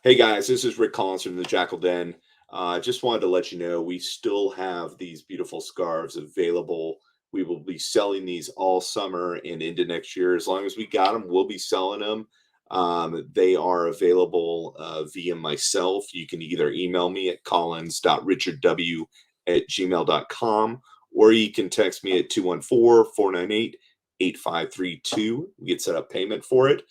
Hey guys, this is Rick Collins from the Jakl Den. Just wanted to let you know we still have these beautiful scarves available. We will be selling these all summer and into next year. As long as we got them, we'll be selling them. They are available via myself. You can either email me at collins.richardw@gmail.com, or you can text me at 214-498-8532. We can set up payment for it.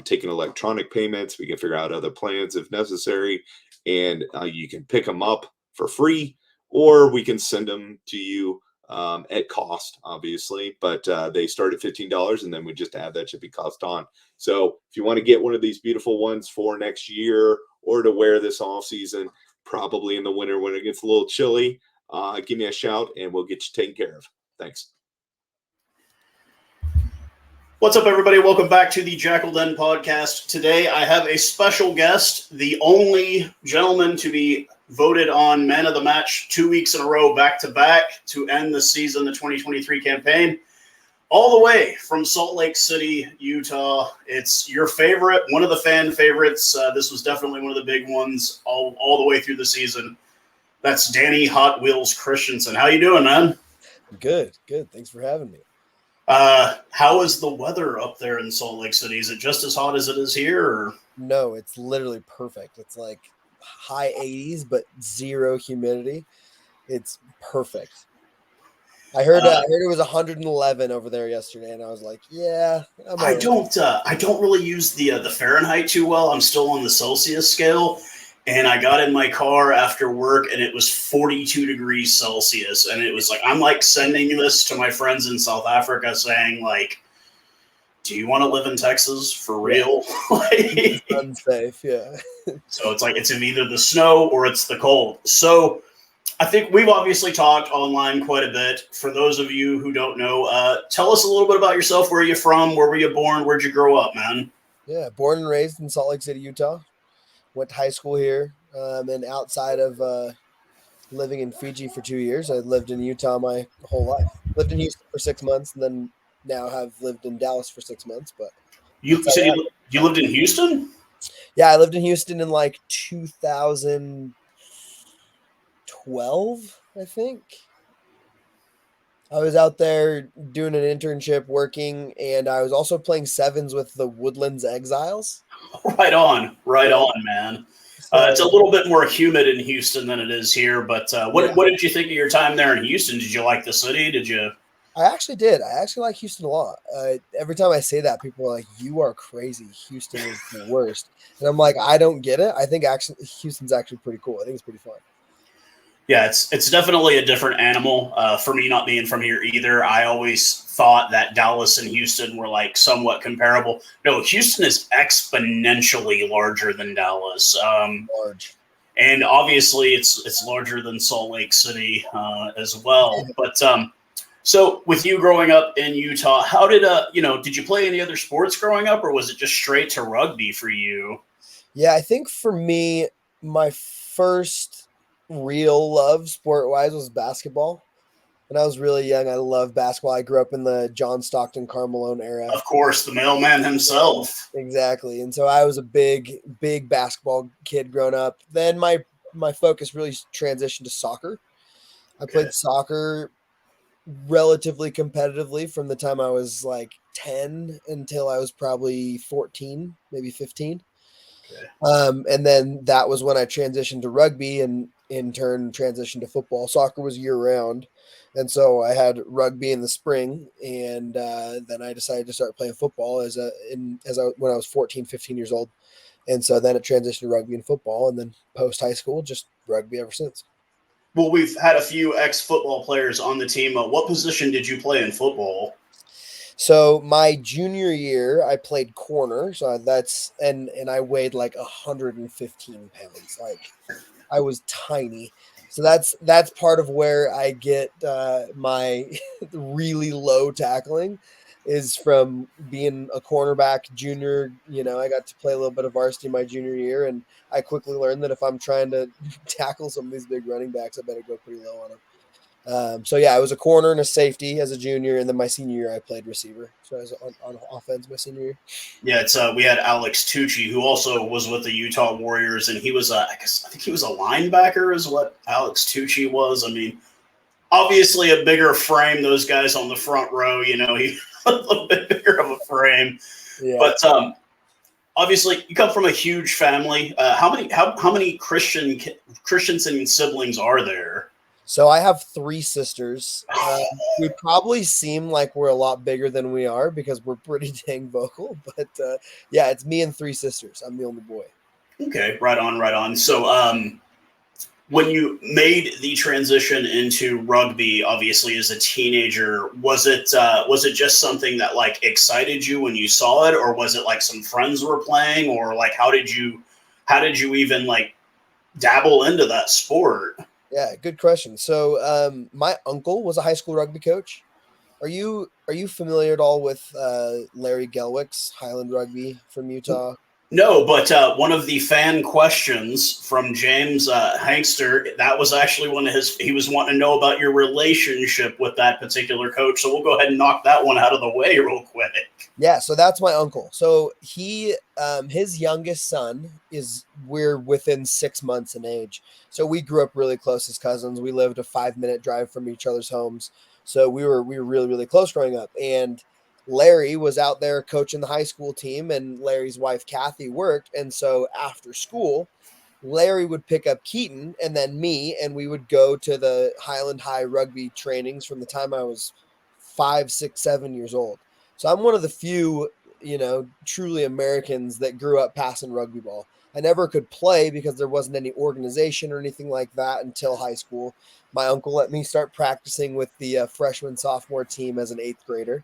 Taking electronic payments. We can figure out other plans if necessary, and you can pick them up for free, or we can send them to you at cost, obviously. But they start at $15, and then we just add that shipping cost on. So if you want to get one of these beautiful ones for next year or to wear this off season, probably in the winter when it gets a little chilly, give me a shout and we'll get you taken care of. Thanks. What's up, everybody? Welcome back to the Jakl Den podcast. Today, I have a special guest, the only gentleman to be voted on man of the match 2 weeks in a row, back-to-back, to end the season, the 2023 campaign, all the way from Salt Lake City, Utah. It's your favorite, one of the fan favorites. This was definitely one of the big ones all the way through the season. That's Danny Hot Wheels Christensen. How you doing, man? Good. Thanks for having me. How is the weather up there in Salt Lake City? Is it just as hot as it is here? Or? No, it's literally perfect. It's like high 80s, but zero humidity. It's perfect. I heard it was 111 over there yesterday, and I was like, "Yeah." I don't really use the Fahrenheit too well. I'm still on the Celsius scale, and I got in my car after work, and it was 42 degrees Celsius, and it was like I'm like sending this to my friends in South Africa, saying like, "Do you want to live in Texas for real?" It's unsafe, yeah. So it's like it's either the snow or it's the cold. So I think we've obviously talked online quite a bit. For those of you who don't know, tell us a little bit about yourself. Where are you from? Where were you born? Where'd you grow up, man? Yeah, born and raised in Salt Lake City, Utah. Went to high school here, and outside of living in Fiji for 2 years, I lived in Utah my whole life. Lived in Houston for 6 months, and then now have lived in Dallas for 6 months. But you said you lived in Houston? Yeah, I lived in Houston in like 2012, I think. I was out there doing an internship working, and I was also playing sevens with the Woodlands Exiles. Right on, man. It's a little bit more humid in Houston than it is here, but what did you think of your time there in Houston? Did you like the city? Did you? I actually did. I actually like Houston a lot. Every time I say that, people are like, "You are crazy. Houston is the worst." And I'm like, I don't get it. I think actually Houston's actually pretty cool. I think it's pretty fun. Yeah, it's definitely a different animal. For me, not being from here either, I always thought that Dallas and Houston were like somewhat comparable. No, Houston is exponentially larger than Dallas. Large. And obviously, it's larger than Salt Lake City as well. But so with you growing up in Utah, how did did you play any other sports growing up, or was it just straight to rugby for you? Yeah, I think for me, my first real love sport-wise was basketball. When I was really young, I loved basketball. I grew up in the John Stockton, Karl Malone era. Of course, the mailman himself. Exactly. And so I was a big basketball kid growing up. Then my focus really transitioned to soccer. I played soccer relatively competitively from the time I was like 10 until I was probably 14, maybe 15. And then that was when I transitioned to rugby and in turn transitioned to football. Soccer was year round. And so I had rugby in the spring, and then I decided to start playing football when I was 14, 15 years old. And so then it transitioned to rugby and football, and then post high school, just rugby ever since. Well, we've had a few ex-football players on the team. What position did you play in football? So my junior year, I played corner. So and I weighed like 115 pounds. Like I was tiny. So that's part of where I get my really low tackling is from being a cornerback junior. I got to play a little bit of varsity my junior year, and I quickly learned that if I'm trying to tackle some of these big running backs, I better go pretty low on them. So yeah, I was a corner and a safety as a junior, and then my senior year I played receiver. So I was on offense my senior year. Yeah, it's we had Alex Tucci, who also was with the Utah Warriors, and he was I think he was a linebacker, is what Alex Tucci was. I mean, obviously a bigger frame. Those guys on the front row, he a little bit bigger of a frame. Yeah. But obviously, you come from a huge family. How many Christensen siblings are there? So I have 3 sisters. We probably seem like we're a lot bigger than we are because we're pretty dang vocal. But yeah, it's me and 3 sisters. I'm the only boy. Okay, right on, right on. So, when you made the transition into rugby, obviously as a teenager, was it just something that like excited you when you saw it, or was it like some friends were playing, or like how did you even like dabble into that sport? Yeah, good question. So my uncle was a high school rugby coach. Are you familiar at all with Larry Gelwick's Highland Rugby from Utah? No, but one of the fan questions from James Hankster, that was actually one of his. He was wanting to know about your relationship with that particular coach. So we'll go ahead and knock that one out of the way real quick. Yeah, so that's my uncle. So his youngest son we're within 6 months in age. So we grew up really close as cousins. We lived a 5-minute drive from each other's homes. So we were really, really close growing up. And Larry was out there coaching the high school team, and Larry's wife Kathy worked. And so after school, Larry would pick up Keaton and then me, and we would go to the Highland High rugby trainings from the time I was 5, 6, 7 years old. So I'm one of the few, truly Americans that grew up passing rugby ball. I never could play because there wasn't any organization or anything like that until high school. My uncle let me start practicing with the freshman sophomore team as an 8th grader,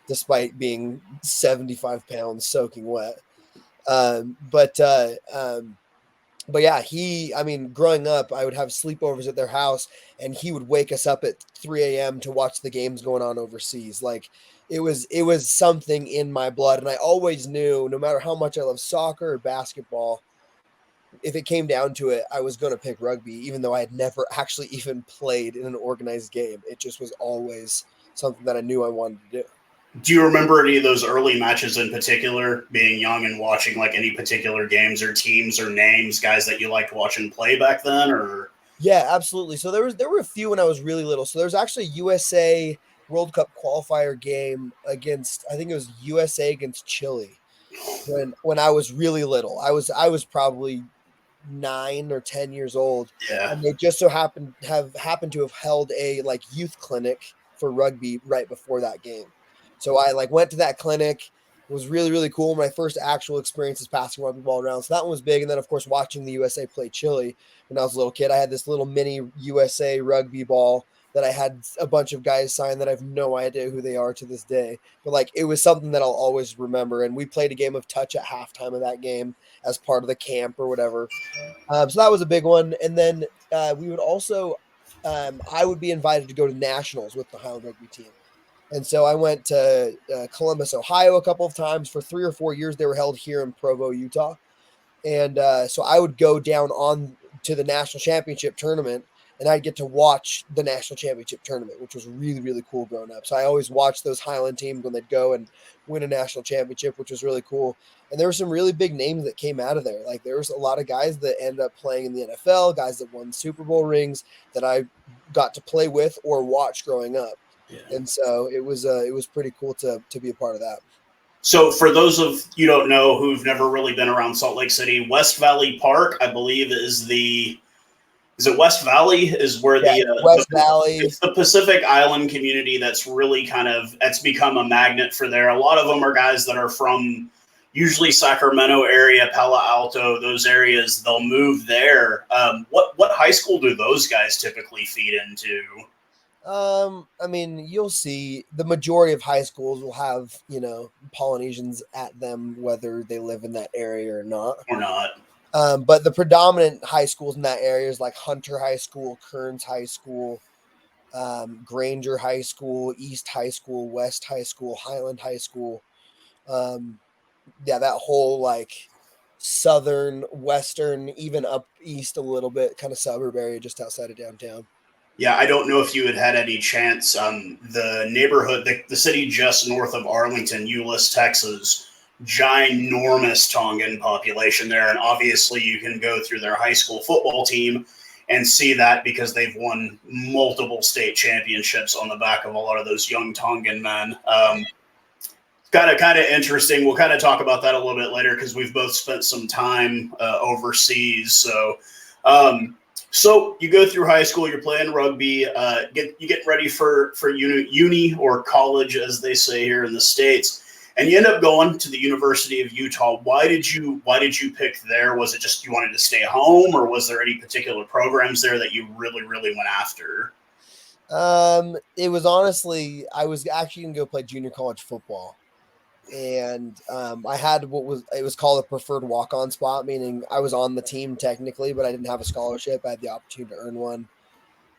despite being 75 pounds soaking wet. Um, but uh, um, but yeah, growing up, I would have sleepovers at their house, and he would wake us up at 3 a.m. to watch the games going on overseas. Like it was something in my blood, and I always knew, no matter how much I love soccer or basketball, if it came down to it, I was going to pick rugby, even though I had never actually even played in an organized game. It just was always something that I knew I wanted to do. Do you remember any of those early matches in particular, being young and watching like any particular games or teams or names, guys that you liked watching play back then? Or Yeah, absolutely. So there were a few when I was really little. So there's actually a USA World Cup qualifier game against, I think it was USA against Chile when I was really little. I was probably 9 or 10 years old, yeah, and they just so happened to have held a like youth clinic for rugby right before that game. So I like went to that clinic. It was really, really cool. My first actual experience is passing rugby ball around. So that one was big. And then of course watching the USA play Chile when I was a little kid. I had this little mini USA rugby ball that I had a bunch of guys sign that I have no idea who they are to this day. But like it was something that I'll always remember. And we played a game of touch at halftime of that game as part of the camp or whatever. So that was a big one. And then we would also, I would be invited to go to nationals with the Highland rugby team. And so I went to Columbus, Ohio a couple of times for 3 or 4 years. They were held here in Provo, Utah. And so I would go down on to the national championship tournament, and I'd get to watch the national championship tournament, which was really, really cool growing up. So I always watched those Highland teams when they'd go and win a national championship, which was really cool. And there were some really big names that came out of there. Like there was a lot of guys that ended up playing in the NFL, guys that won Super Bowl rings that I got to play with or watch growing up. yeah. And so it was pretty cool to be a part of that. So, for those of you don't know who've never really been around Salt Lake City, West Valley Park, I believe, is it West Valley? Is where Yeah, West Valley. it's the Pacific Island community that's really it's become a magnet for there. A lot of them are guys that are from usually Sacramento area, Palo Alto, those areas. They'll move there. What high school do those guys typically feed into? You'll see the majority of high schools will have, Polynesians at them, whether they live in that area or not. Or not? But the predominant high schools in that area is like Hunter High School, Kearns High School, Granger High School, East High School, West High School, Highland High School. Um, yeah, that whole like southern, western, even up east a little bit, kind of suburb area just outside of downtown. Yeah, I don't know if you had any chance. The neighborhood, the city just north of Arlington, Euless, Texas, ginormous Tongan population there. And obviously, you can go through their high school football team and see that because they've won multiple state championships on the back of a lot of those young Tongan men. Kind of interesting. We'll kind of talk about that a little bit later because we've both spent some time overseas. So you go through high school, you're playing rugby, you get ready for uni or college, as they say here in the States, and you end up going to the University of Utah. Why did you pick there? Was it just you wanted to stay home, or was there any particular programs there that you really went after? It was honestly, I was actually going to go play junior college football. And I had it was called a preferred walk-on spot, meaning I was on the team technically, but I didn't have a scholarship. I had the opportunity to earn one.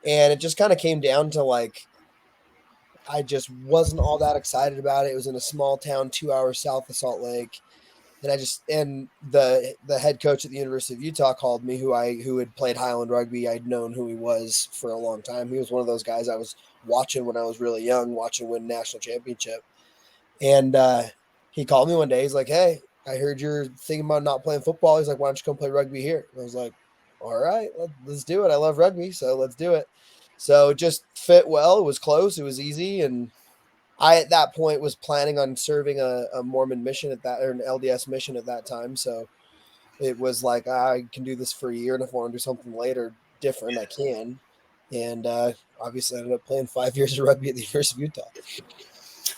And it just kind of came down to like, I just wasn't all that excited about it. It was in a small town 2 hours south of Salt Lake. And the head coach at the University of Utah called me, who had played Highland rugby. I'd known who he was for a long time. He was one of those guys I was watching when I was really young, watching win national championship. And he called me one day. He's like, "Hey, I heard you're thinking about not playing football." He's like, "Why don't you come play rugby here?" And I was like, "All right, let's do it. I love rugby, so let's do it." So it just fit well. It was close. It was easy. And I, at that point, was planning on serving a Mormon mission or an LDS mission at that time. So it was like, I can do this for a year. And if I want to do something later different, I can. And obviously, I ended up playing 5 years of rugby at the University of Utah.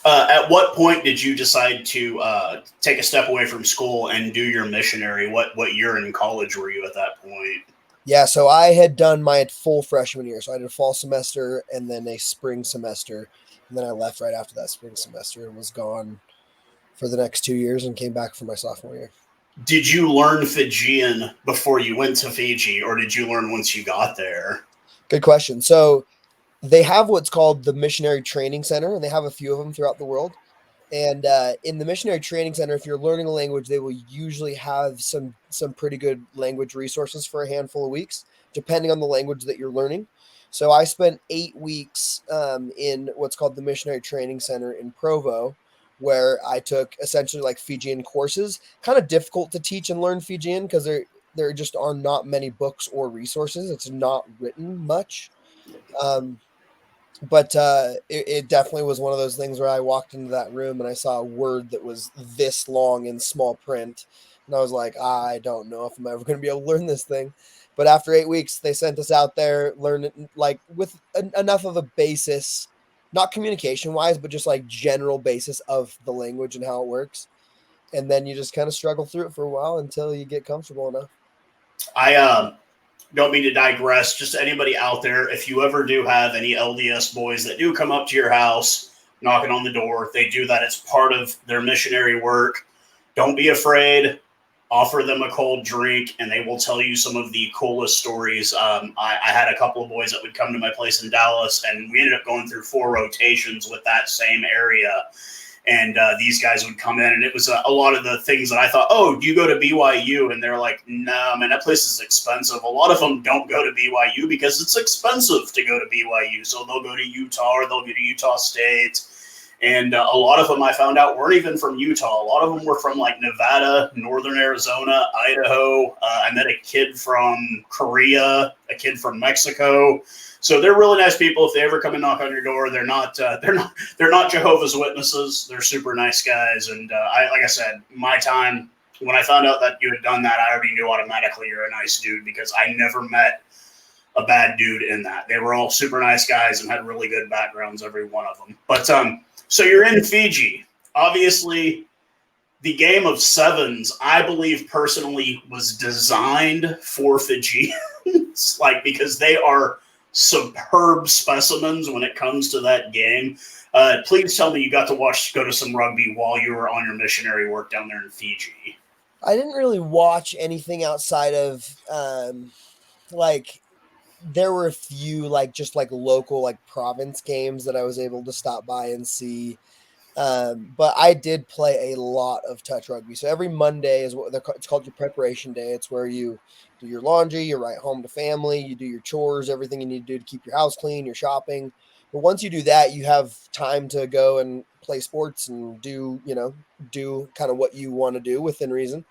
At what point did you decide to take a step away from school and do your missionary? What year in college were you at that point? Yeah, so I had done my full freshman year. So I did a fall semester and then a spring semester. And then I left right after that spring semester and was gone for the next 2 years and came back for my sophomore year. Did you learn Fijian before you went to Fiji, or did you learn once you got there? Good question. So they have what's called the Missionary Training Center, and they have a few of them throughout the world. And in the Missionary Training Center, if you're learning a language, they will usually have some pretty good language resources for a handful of weeks, depending on the language that you're learning. So I spent 8 weeks in what's called the Missionary Training Center in Provo, where I took essentially like Fijian courses. Kind of difficult to teach and learn Fijian because there just are not many books or resources. It's not written much. But it definitely was one of those things where I walked into that room and I saw a word that was this long in small print. And I was like, I don't know if I'm ever going to be able to learn this thing. But after 8 weeks, they sent us out there, learn it like with enough of a basis, not communication wise, but just like general basis of the language and how it works. And then you just kind of struggle through it for a while until you get comfortable enough. I don't mean to digress. Just anybody out there, if you ever do have any LDS boys that do come up to your house, knocking on the door, they do that. It's part of their missionary work. Don't be afraid. Offer them a cold drink, and they will tell you some of the coolest stories. I had a couple of boys that would come to my place in Dallas, and we ended up going through 4 rotations with that same area. And these guys would come in, and it was a lot of the things that I thought, oh, do you go to BYU? And they're like, no, man, that place is expensive. A lot of them don't go to BYU because it's expensive to go to BYU. So they'll go to Utah or they'll go to Utah State. And a lot of them I found out weren't even from Utah. A lot of them were from like Nevada, Northern Arizona, Idaho. I met a kid from Korea, a kid from Mexico. So they're really nice people. If they ever come and knock on your door, they're not Jehovah's Witnesses. They're super nice guys. And like I said, my time when I found out that you had done that, I already knew automatically you're a nice dude because I never met a bad dude in that. They were all super nice guys and had really good backgrounds, every one of them. But so you're in Fiji. Obviously, the game of sevens, I believe personally, was designed for Fijians, like because they are superb specimens when it comes to that game. Please tell me you got to go to some rugby while you were on your missionary work down there in Fiji. I didn't really watch anything outside of like there were a few like just like local like province games that I was able to stop by and see. But I did play a lot of touch rugby. So every Monday is it's called your preparation day. It's where you do your laundry, you write home to family, you do your chores, everything you need to do to keep your house clean, your shopping. But once you do that, you have time to go and play sports and do kind of what you want to do within reason.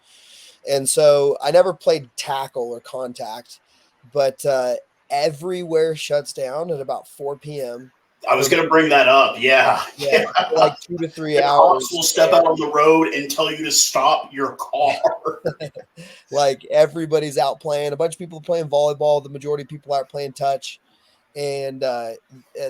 And so I never played tackle or contact, but everywhere shuts down at about 4 p.m. I was going to bring that up. Yeah. Yeah, for like 2 to 3 The cops hours. will step out on the road and tell you to stop your car. Like everybody's out playing. A bunch of people are playing volleyball. The majority of people aren't playing touch. And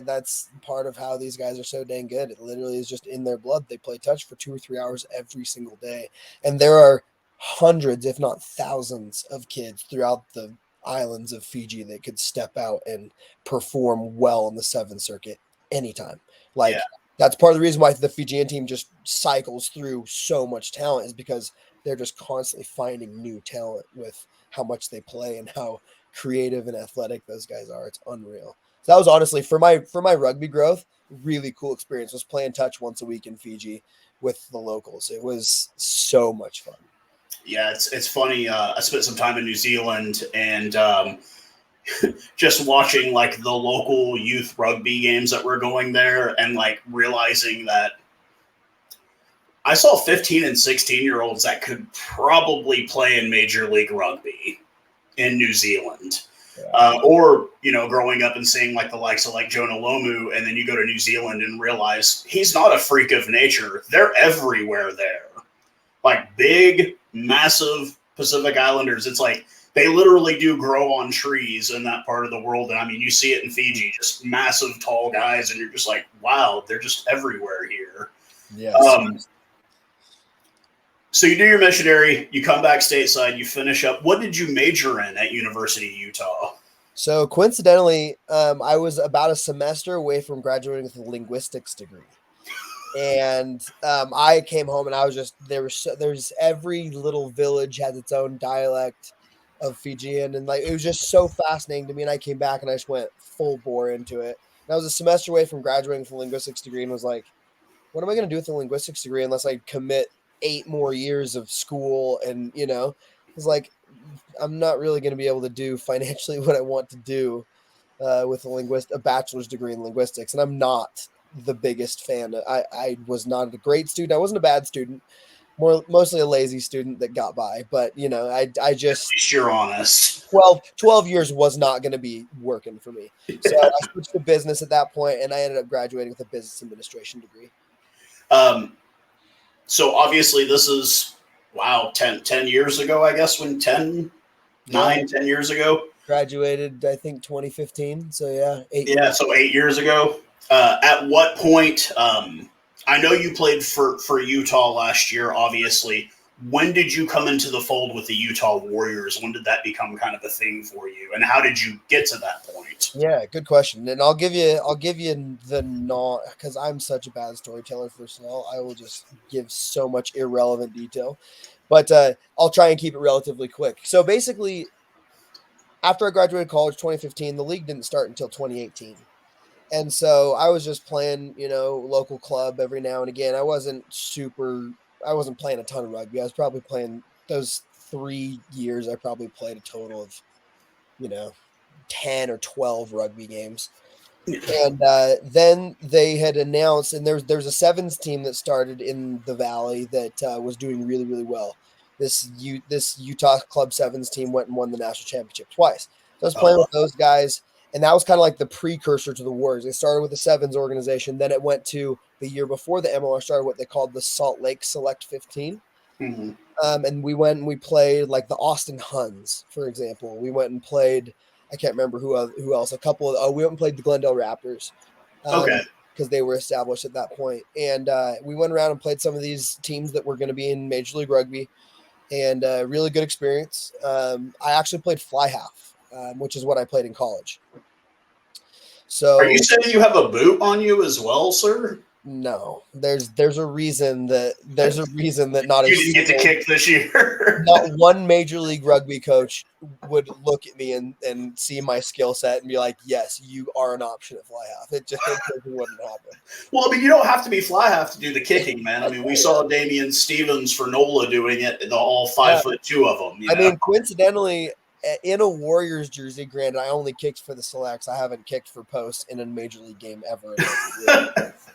that's part of how these guys are so dang good. It literally is just in their blood. They play touch for 2 or 3 hours every single day. And there are hundreds, if not thousands, of kids throughout the islands of Fiji that could step out and perform well in the Seventh Circuit anytime. Like, Yeah. that's part of the reason why the Fijian team just cycles through so much talent, is because they're just constantly finding new talent with how much they play and how creative and athletic those guys are. It's unreal. So that was honestly for my rugby growth, really cool experience, was playing touch once a week in Fiji with the locals. It was so much fun. Yeah, it's funny. I spent some time in New Zealand, and just watching like the local youth rugby games that were going there, and like realizing that I saw 15 and 16-year-olds that could probably play in Major League Rugby in New Zealand. Or, growing up and seeing like the likes of like Jonah Lomu, and then you go to New Zealand and realize he's not a freak of nature. They're everywhere there. Like big, massive Pacific Islanders. It's like they literally do grow on trees in that part of the world. And I mean, you see it in Fiji, just massive, tall guys, and you're just like, wow, they're just everywhere here. Yes. So you do your missionary, you come back stateside, you finish up. What did you major in at University of Utah? So coincidentally, I was about a semester away from graduating with a linguistics degree. And I came home and I was just, there's every little village has its own dialect of Fijian. And like, it was just so fascinating to me. And I came back and I just went full bore into it. And I was a semester away from graduating with a linguistics degree and was like, what am I going to do with a linguistics degree unless I commit 8 more years of school? And, it's like, I'm not really going to be able to do financially what I want to do with a bachelor's degree in linguistics. And I'm not the biggest fan. I was not a great student. I wasn't a bad student, mostly a lazy student that got by. But, I just, At least you're honest. 12 years was not going to be working for me. So I switched to business at that point, and I ended up graduating with a business administration degree. So obviously this is, 10 years ago, I guess, 10 years ago. Graduated, I think, 2015. So, yeah. 8 Yeah, years. so 8 years ago. At what point, I know you played for Utah last year, obviously. When did you come into the fold with the Utah Warriors? When did that become kind of a thing for you? And how did you get to that point? Yeah, good question. And I'll give you the because I'm such a bad storyteller. First of all, I will just give so much irrelevant detail, but I'll try and keep it relatively quick. So basically, after I graduated college, 2015, the league didn't start until 2018, and so I was just playing, local club every now and again. I wasn't playing a ton of rugby. I was probably playing those 3 years. I probably played a total of, 10 or 12 rugby games. And then they had announced, and there's a sevens team that started in the Valley that was doing really, really well. This Utah Club Sevens team went and won the national championship twice. So I was playing with those guys, and that was kind of like the precursor to the Warriors. They started with the sevens organization, then it went to the year before the MLR started what they called the Salt Lake Select 15. Mm-hmm. And we went and we played like the Austin Huns, for example. We went and played, I can't remember who else. We went and played the Glendale Raptors. Okay. Because they were established at that point. And we went around and played some of these teams that were going to be in Major League Rugby, and really good experience. I actually played fly half, which is what I played in college. So, are you saying you have a boot on you as well, sir? No, there's a reason that not You didn't get to kick this year. not one major league rugby coach would look at me and see my skill set and be like, yes, you are an option at fly half. It just wouldn't happen. Well, I mean, you don't have to be fly half to do the kicking, man. I mean, we saw Damian Stevens for NOLA doing it, all 5'2" of them. I mean, coincidentally, in a Warriors jersey, granted, I only kicked for the selects. I haven't kicked for posts in a major league game ever.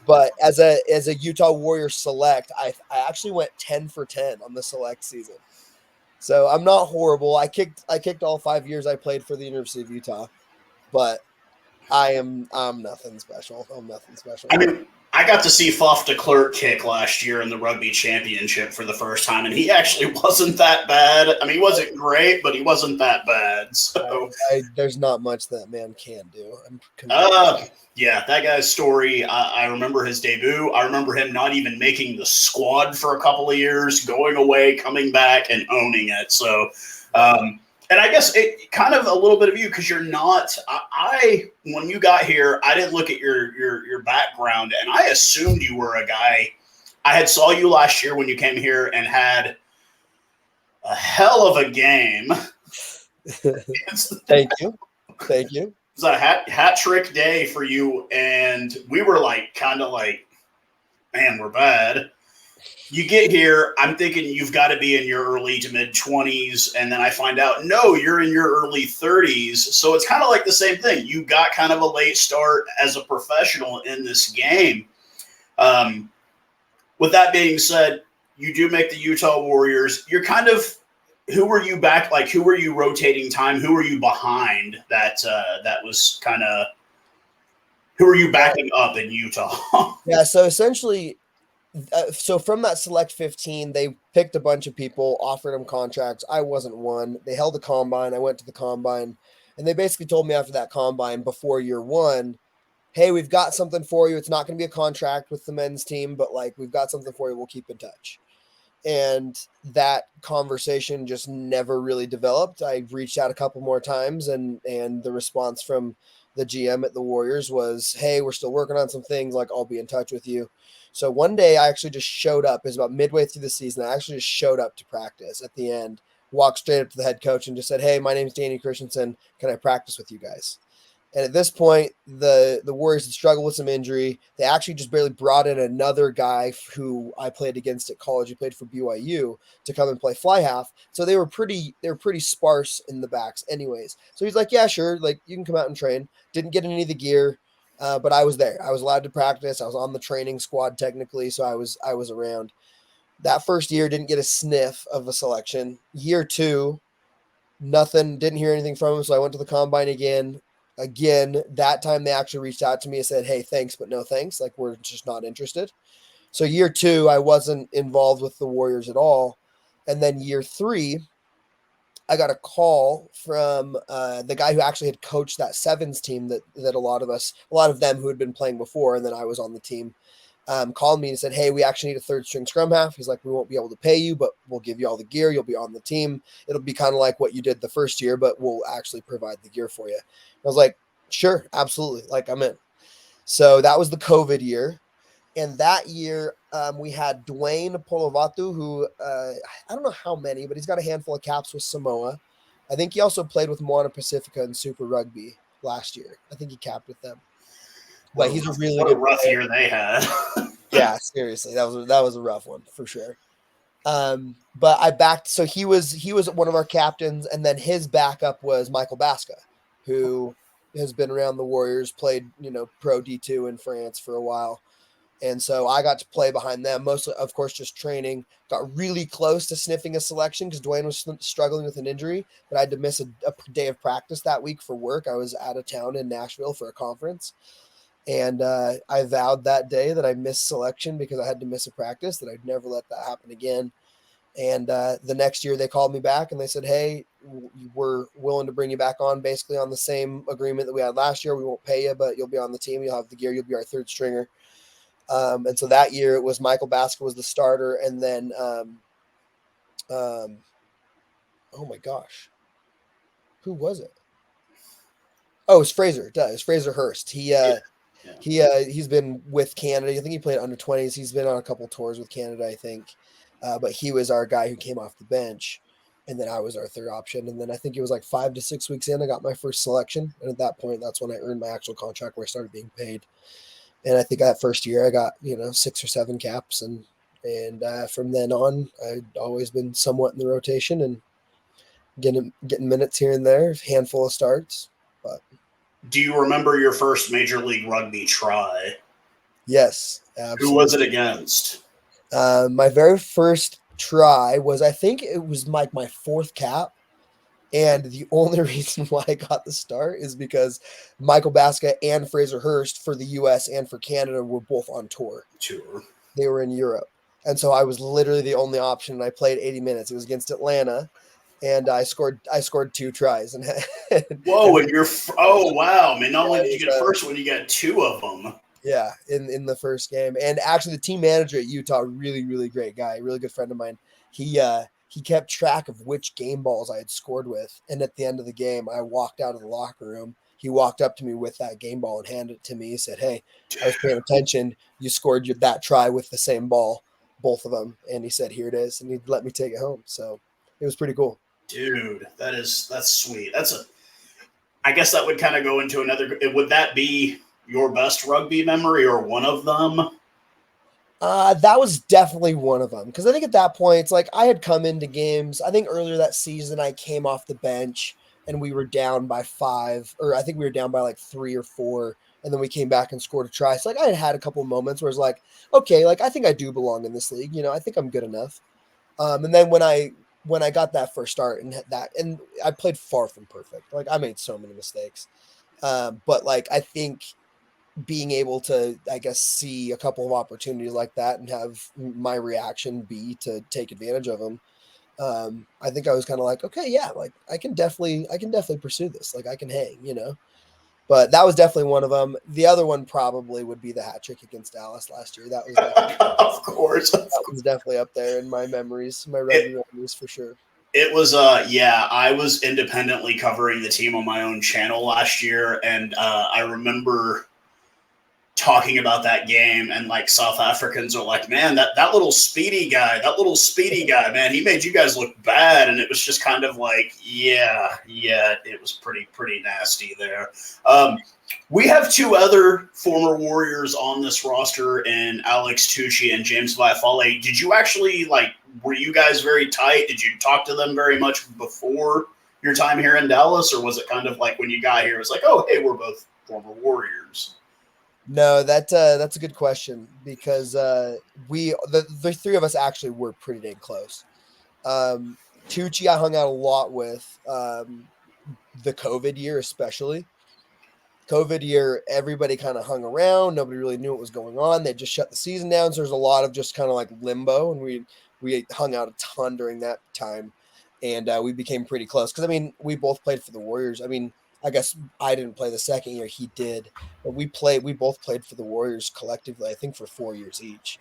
But as a Utah Warriors select, I actually went 10 for 10 on the select season. So I'm not horrible. I kicked all 5 years I played for the University of Utah, but I'm nothing special. I'm nothing special. I mean, I got to see Faf de Klerk kick last year in the rugby championship for the first time, and he actually wasn't that bad. I mean, he wasn't great, but he wasn't that bad. So there's not much that man can do. Yeah, that guy's story. I remember his debut. I remember him not even making the squad for a couple of years, going away, coming back, and owning it. So, and I guess it kind of a little bit of you, because you're not. When you got here, I didn't look at your background, and I assumed you were a guy. I had saw you last year when you came here and had a hell of a game. Thank you. It was a hat trick day for you, and we were kind of like, man, we're bad. You get here, I'm thinking you've got to be in your early to mid 20s, and then I find out, no, you're in your early 30s. So it's kind of like the same thing. You got kind of a late start as a professional in this game. With that being said, you do make the Utah Warriors. You're kind of, who were you back? Like, who were you rotating time? Who were you behind that was kind of, who were you backing up in Utah? Yeah, so essentially, so from that select 15, they picked a bunch of people, offered them contracts. I wasn't one. They held a combine. I went to the combine, and they basically told me after that combine, before year one, hey, we've got something for you. It's not going to be a contract with the men's team, but we've got something for you. We'll keep in touch. And that conversation just never really developed. I reached out a couple more times, and the response from the GM at the Warriors was, hey, we're still working on some things. I'll be in touch with you. So one day I actually just showed up. It was about midway through the season. I actually just showed up to practice at the end, walked straight up to the head coach and just said, hey, my name's Danny Christensen. Can I practice with you guys? And at this point, the Warriors had struggled with some injury. They actually just barely brought in another guy who I played against at college. He played for BYU to come and play fly half. So they were pretty sparse in the backs anyways. So he's like, yeah, sure. You can come out and train. Didn't get any of the gear, but I was there. I was allowed to practice. I was on the training squad technically. So I was around. That first year, didn't get a sniff of a selection. Year two, nothing, didn't hear anything from him. So I went to the combine again, that time they actually reached out to me and said, hey, thanks, but no thanks. We're just not interested. So year two, I wasn't involved with the Warriors at all. And then year three, I got a call from the guy who actually had coached that sevens team that a lot of them who had been playing before, and then I was on the team, called me and said, hey, we actually need a third string scrum half. He's like, we won't be able to pay you, but we'll give you all the gear. You'll be on the team. It'll be kind of like what you did the first year, but we'll actually provide the gear for you. I was like, sure, absolutely. I'm in. So that was the COVID year. And that year we had Dwayne Polovatu, who I don't know how many, but he's got a handful of caps with Samoa. I think he also played with Moana Pacifica and Super Rugby last year. I think he capped with them. But he's a really good rough year they had. Yeah, seriously, that was a rough one for sure. But I backed. So he was one of our captains, and then his backup was Michael Basca, who has been around the Warriors, played Pro D2 in France for a while, and so I got to play behind them, mostly, of course, just training. Got really close to sniffing a selection because Dwayne was struggling with an injury, but I had to miss a day of practice that week for work. I was out of town in Nashville for a conference. And I vowed that day that I missed selection because I had to miss a practice, that I'd never let that happen again. And the next year they called me back and they said, hey, we're willing to bring you back on basically on the same agreement that we had last year. We won't pay you, but you'll be on the team. You'll have the gear. You'll be our third stringer. And so that year it was Michael Basca was the starter. And then, oh my gosh, who was it? Oh, it was Fraser. It was Fraser Hurst. He's been with Canada. I think he played under 20s. He's been on a couple tours with Canada, I think. But he was our guy who came off the bench, and then I was our third option. And then I think it was like 5 to 6 weeks in, I got my first selection, and at that point, that's when I earned my actual contract where I started being paid. And I think that first year I got 6 or 7 caps, and from then on, I'd always been somewhat in the rotation and getting minutes here and there, handful of starts. But do you remember your first Major League Rugby try? Yes, absolutely. Who was it against? My very first try was, I think it was my fourth cap. And the only reason why I got the start is because Michael Baska and Fraser Hurst for the US and for Canada were both on tour. Sure. They were in Europe. And so I was literally the only option, and I played 80 minutes. It was against Atlanta, and I scored 2 tries. And whoa, and oh wow, man! Not only did you get first one, you got 2 of them. Yeah, in the first game. And actually, the team manager at Utah, really, really great guy, really good friend of mine. He kept track of which game balls I had scored with. And at the end of the game, I walked out of the locker room. He walked up to me with that game ball and handed it to me. He said, "Hey, I was paying attention. You scored that try with the same ball, both of them." And he said, "Here it is." And he let me take it home. So it was pretty cool. Dude, that's sweet. I guess that would kind of go into another. Would that be your best rugby memory or one of them? That was definitely one of them, because I think at that point, it's like I had come into games. I think earlier that season, I came off the bench and we were down by 5, or I think we were down by like 3 or 4, and then we came back and scored a try. So like I had a couple of moments where it's like, okay, like I think I do belong in this league. I think I'm good enough. And then when I got that first start and I played far from perfect. Like I made so many mistakes, but like I think being able to, I guess, see a couple of opportunities like that and have my reaction be to take advantage of them. I think I was kind of like, okay, yeah, like I can definitely pursue this. Like I can hang, but that was definitely one of them. The other one probably would be the hat trick against Dallas last year. That was of course. That was definitely up there in my memories, my rugby memories for sure. It was, I was independently covering the team on my own channel last year, and I remember talking about that game, and like South Africans are like, man, that little speedy guy, man, he made you guys look bad. And it was just kind of like, yeah, it was pretty nasty there. We have 2 other former Warriors on this roster, in Alex Tucci and James Viafale. Did you actually, were you guys very tight? Did you talk to them very much before your time here in Dallas? Or was it kind of like when you got here, it was like, oh, hey, we're both former Warriors? No, that's a good question, because the 3 of us actually were pretty dang close. Tucci I hung out a lot with, the COVID year especially. COVID year, everybody kind of hung around. Nobody really knew what was going on. They just shut the season down. So there's a lot of just kind of like limbo, and we hung out a ton during that time, and we became pretty close. Because I mean, we both played for the Warriors. I mean, I guess I didn't play the second year; he did, but we both played for the Warriors collectively. I think for 4 years each,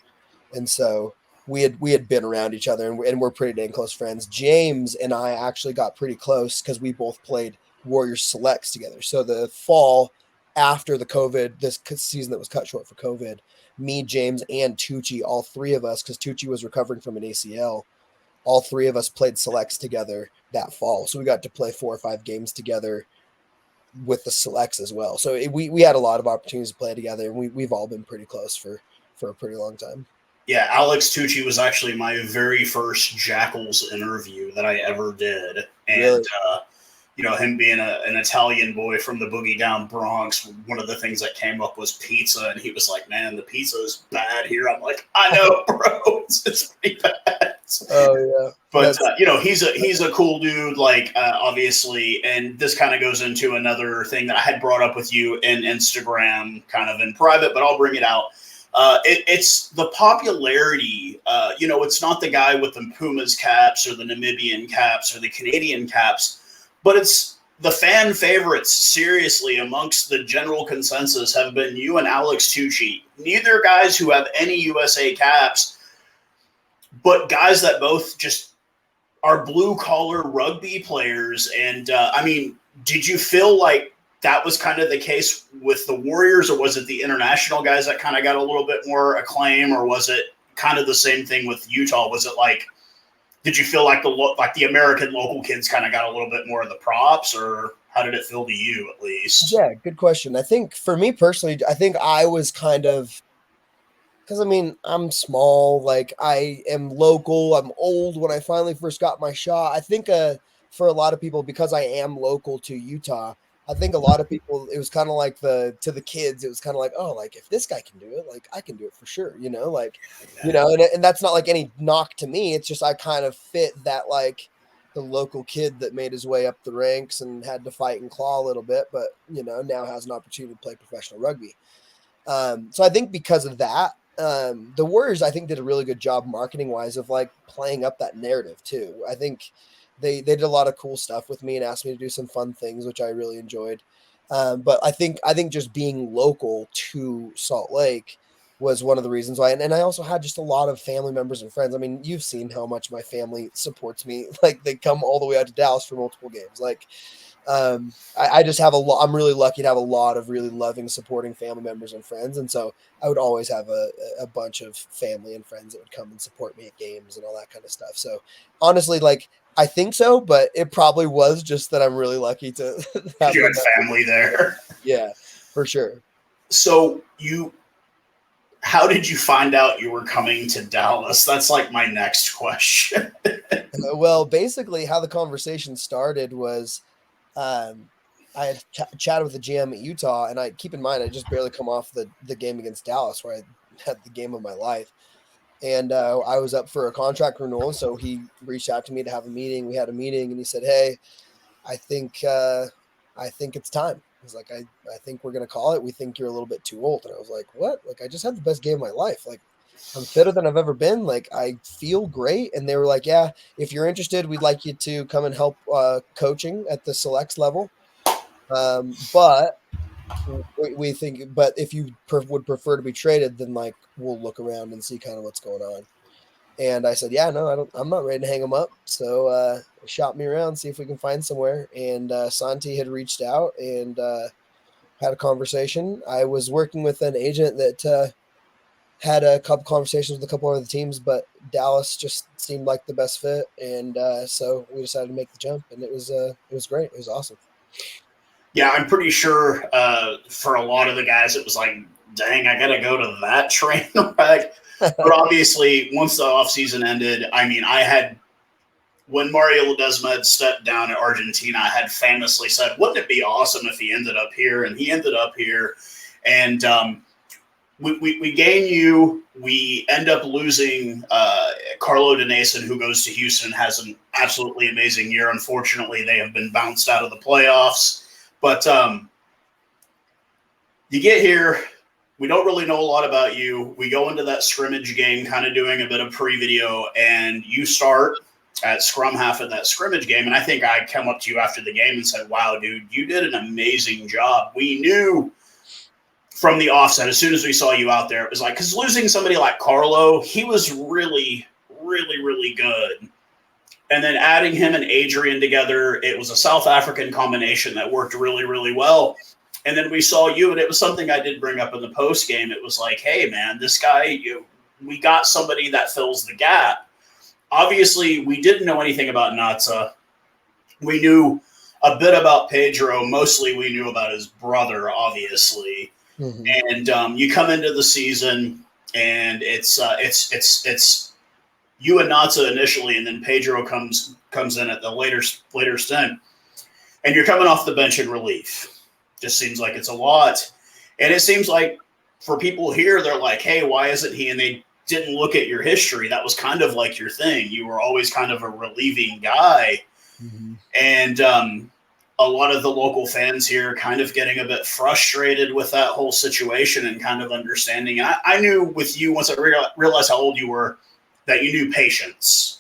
and so we had been around each other, and we're pretty dang close friends. James and I actually got pretty close because we both played Warriors selects together. So the fall after the COVID, this season that was cut short for COVID, me, James, and Tucci, all 3 of us, because Tucci was recovering from an ACL, all 3 of us played selects together that fall. So we got to play 4 or 5 games together with the selects as well. So we had a lot of opportunities to play together, and we've all been pretty close for a pretty long time. Yeah, Alex Tucci was actually my very first Jackals interview that I ever did. And Really? Him being an Italian boy from the boogie down Bronx, one of the things that came up was pizza, and he was like, man, the pizza is bad here. I'm like, I know, bro, it's pretty bad. Oh yeah. But he's a cool dude, obviously, and this kind of goes into another thing that I had brought up with you in Instagram, kind of in private, but I'll bring it out. It's the popularity. It's not the guy with the Pumas caps or the Namibian caps or the Canadian caps, but it's the fan favorites, seriously, amongst the general consensus have been you and Alex Tucci. Neither guys who have any USA caps, but guys that both just are blue-collar rugby players. And, did you feel like that was kind of the case with the Warriors, or was it the international guys that kind of got a little bit more acclaim, or was it kind of the same thing with Utah? Was it like, did you feel like the American local kids kind of got a little bit more of the props, or how did it feel to you at least? Yeah, good question. I think for me personally, I think I was kind of, because I mean, I'm small, like I am local, I'm old when I finally first got my shot. I think for a lot of people, because I am local to Utah, I think a lot of people, it was kind of like to the kids, it was kind of like, oh, like if this guy can do it, like I can do it for sure, like, and that's not like any knock to me. It's just I kind of fit that, like the local kid that made his way up the ranks and had to fight and claw a little bit, but now has an opportunity to play professional rugby. So I think because of that, the Warriors, I think, did a really good job marketing wise of like playing up that narrative too. I think they did a lot of cool stuff with me and asked me to do some fun things, which I really enjoyed. But I think just being local to Salt Lake was one of the reasons why. And I also had just a lot of family members and friends. I mean, you've seen how much my family supports me. Like they come all the way out to Dallas for multiple games. Like I just have I'm really lucky to have a lot of really loving, supporting family members and friends. And so I would always have a bunch of family and friends that would come and support me at games and all that kind of stuff. So honestly, like, I think so, but it probably was just that I'm really lucky to have you had family there. Yeah, for sure. So how did you find out you were coming to Dallas? That's like my next question. Well, basically how the conversation started was, I had chatted with the GM at Utah, and I keep in mind I just barely come off the game against Dallas where I had the game of my life, and I was up for a contract renewal. So he reached out to me to have a meeting. We had a meeting, and he said, "Hey, I think it's time." He's like, "I think we're gonna call it. We think you're a little bit too old." And I was like, "What? Like I just had the best game of my life. Like I'm fitter than I've ever been. Like I feel great." And they were like, "Yeah, if you're interested, we'd like you to come and help coaching at the selects level. But we think, but if you would prefer to be traded, then like we'll look around and see kind of what's going on." And I said, "Yeah, no, I'm not ready to hang them up." So shop me around, see if we can find somewhere. And Santi had reached out and had a conversation. I was working with an agent that had a couple conversations with a couple other teams, but Dallas just seemed like the best fit, and so we decided to make the jump, and it was great. It was awesome. Yeah, I'm pretty sure for a lot of the guys, it was like, dang, I got to go to that train wreck. But obviously, once the offseason ended, I mean, when Mario Ledesma had stepped down at Argentina, I had famously said, wouldn't it be awesome if he ended up here? And he ended up here. And we gain you. We end up losing Carlo Denason, who goes to Houston, has an absolutely amazing year. Unfortunately, they have been bounced out of the playoffs. But you get here. We don't really know a lot about you. We go into that scrimmage game kind of doing a bit of pre-video, and you start at scrum-half in that scrimmage game. And I think I come up to you after the game and said, wow, dude, you did an amazing job. We knew from the offset, as soon as we saw you out there, it was like, because losing somebody like Carlo, he was really, really, really good. And then adding him and Adrian together, it was a South African combination that worked really, really well. And then we saw you, and it was something I did bring up in the post game. It was like, hey, man, this guy, we got somebody that fills the gap. Obviously, we didn't know anything about Natsa. We knew a bit about Pedro. Mostly we knew about his brother, obviously. Mm-hmm. And you come into the season, and it's you and Natsa initially, and then Pedro comes in at the later stint, and you're coming off the bench in relief. Just seems like it's a lot. And it seems like for people here, they're like, hey, why isn't he? And they didn't look at your history. That was kind of like your thing. You were always kind of a relieving guy. Mm-hmm. And a lot of the local fans here kind of getting a bit frustrated with that whole situation and kind of understanding. I knew with you, once I realized how old you were, that you knew patience.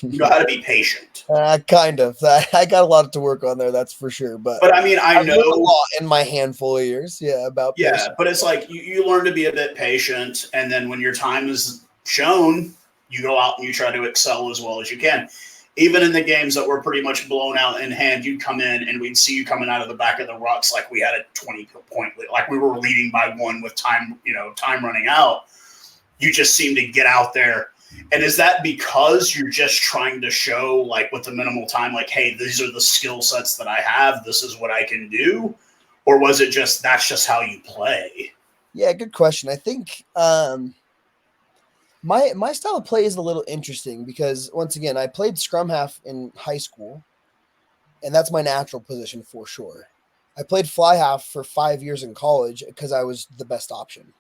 You know how to be patient. Kind of. I got a lot to work on there, that's for sure. But I mean, I know a lot in my handful of years. Yeah, about patience. But it's like you learn to be a bit patient, and then when your time is shown, you go out and you try to excel as well as you can. even in the games that were pretty much blown out in hand, you'd come in and we'd see you coming out of the back of the rucks like we had a 20-point lead, like we were leading by one with time running out. You just seem to get out there. And is that because you're just trying to show, like, with the minimal time, like, hey, these are the skill sets that I have, this is what I can do? Or was it just that's just how you play? Yeah, good question. I think my style of play is a little interesting because, once again, I played scrum half in high school, and that's my natural position for sure. I played fly half for 5 years in college because I was the best option.